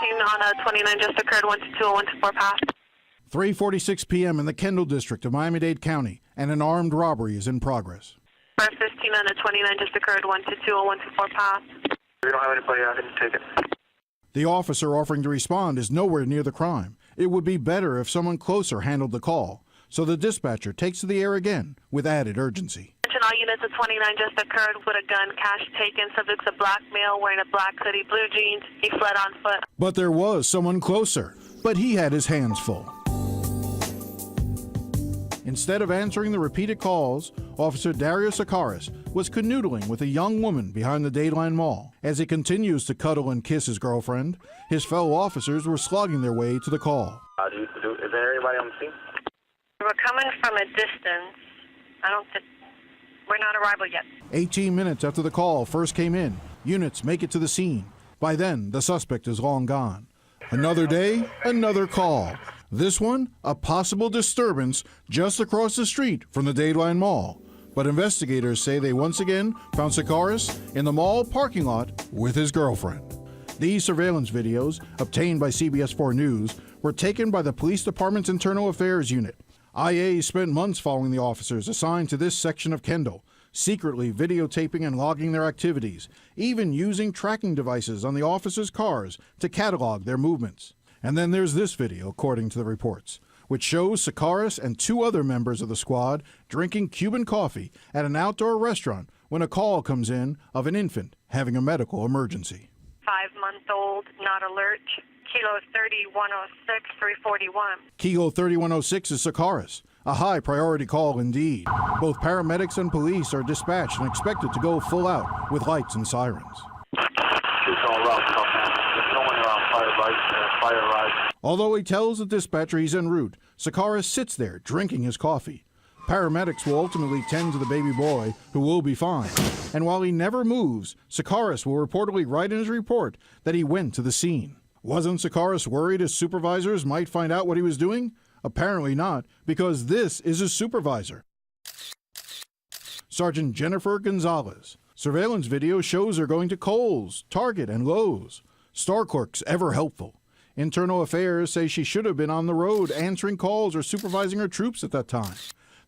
on a 29 just occurred, 122-124 pass. 3:46 p.m. in the Kendall district of Miami-Dade County, and an armed robbery is in progress. 515 on a 29 just occurred, 122-124 pass. We don't have anybody out here to take it. The officer offering to respond is nowhere near the crime. It would be better if someone closer handled the call, so the dispatcher takes to the air again with added urgency. Attention all units, of 29 just occurred with a gun, cash taken, subject's a black male wearing a black hoodie, blue jeans, he fled on foot. But there was someone closer, but he had his hands full. Instead of answering the repeated calls, Officer Dario Sakaris was canoodling with a young woman behind the Dayline Mall. As he continues to cuddle and kiss his girlfriend, his fellow officers were slogging their way to the call. Is there anybody on the scene? We're coming from a distance. We're not arrival yet. 18 minutes after the call first came in, units make it to the scene. By then, the suspect is long gone. Another day, another call. This one, a possible disturbance just across the street from the Dayline Mall. But investigators say they once again found Sakaris in the mall parking lot with his girlfriend. These surveillance videos, obtained by CBS 4 News, were taken by the police department's internal affairs unit. IA spent months following the officers assigned to this section of Kendall, secretly videotaping and logging their activities, even using tracking devices on the officers' cars to catalog their movements. And then there's this video, according to the reports, which shows Sakaris and two other members of the squad drinking Cuban coffee at an outdoor restaurant when a call comes in of an infant having a medical emergency. 5-month-old, not alert. Kilo 3106, 341. Kilo 3106 is Sakaris, a high priority call indeed. Both paramedics and police are dispatched and expected to go full out with lights and sirens. Although he tells the dispatcher he's en route, Sakaris sits there drinking his coffee. Paramedics will ultimately tend to the baby boy, who will be fine. And while he never moves, Sakaris will reportedly write in his report that he went to the scene. Wasn't Sakaris worried his supervisors might find out what he was doing? Apparently not, because this is his supervisor, Sergeant Jennifer Gonzalez. Surveillance video shows her going to Kohl's, Target, and Lowe's. Star clerks ever helpful. Internal Affairs say she should have been on the road answering calls or supervising her troops at that time.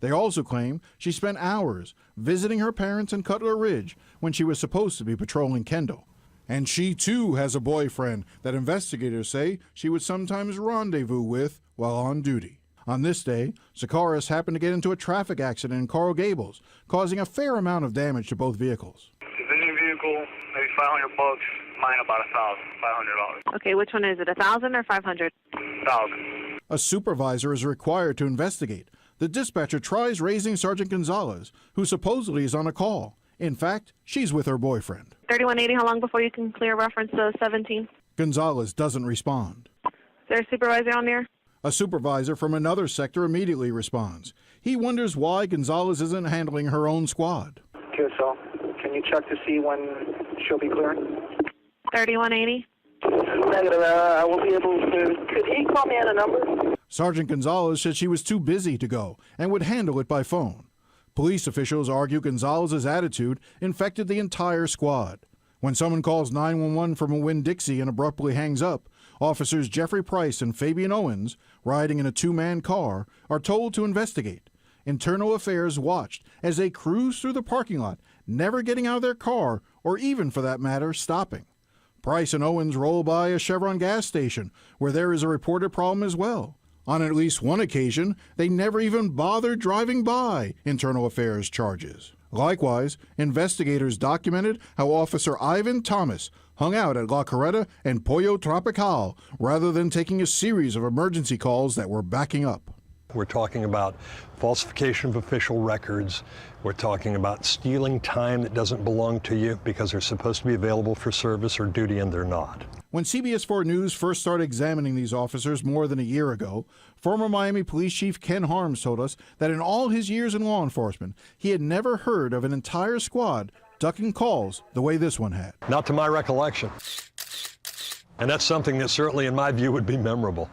They also claim she spent hours visiting her parents in Cutler Ridge when she was supposed to be patrolling Kendall. And she too has a boyfriend that investigators say she would sometimes rendezvous with while on duty. On this day, Sakaris happened to get into a traffic accident in Coral Gables, causing a fair amount of damage to both vehicles. Any vehicle, maybe $500. Mine about $1,500. Okay, which one is it, 1,000 or 500? 1,000. A supervisor is required to investigate. The dispatcher tries raising Sergeant Gonzalez, who supposedly is on a call. In fact, she's with her boyfriend. 3180, how long before you can clear reference to 17? Gonzalez doesn't respond. Is there a supervisor on there? A supervisor from another sector immediately responds. He wonders why Gonzalez isn't handling her own squad. QSL, can you check to see when she'll be clearing? 3180. Negative, I will be able to. Could he call me on a number? Sergeant Gonzalez said she was too busy to go and would handle it by phone. Police officials argue Gonzalez's attitude infected the entire squad. When someone calls 911 from a Winn-Dixie and abruptly hangs up, officers Jeffrey Price and Fabian Owens, riding in a two-man car, are told to investigate. Internal Affairs watched as they cruised through the parking lot, never getting out of their car or even, for that matter, stopping. Price and Owens roll by a Chevron gas station, where there is a reported problem as well. On at least one occasion, they never even bothered driving by, Internal Affairs charges. Likewise, investigators documented how Officer Ivan Thomas hung out at La Carreta and Pollo Tropical rather than taking a series of emergency calls that were backing up. We're talking about falsification of official records. We're talking about stealing time that doesn't belong to you because they're supposed to be available for service or duty and they're not. When CBS 4 News first started examining these officers more than a year ago, former Miami Police Chief Ken Harms told us that in all his years in law enforcement, he had never heard of an entire squad ducking calls the way this one had. Not to my recollection. And that's something that certainly, in my view, would be memorable.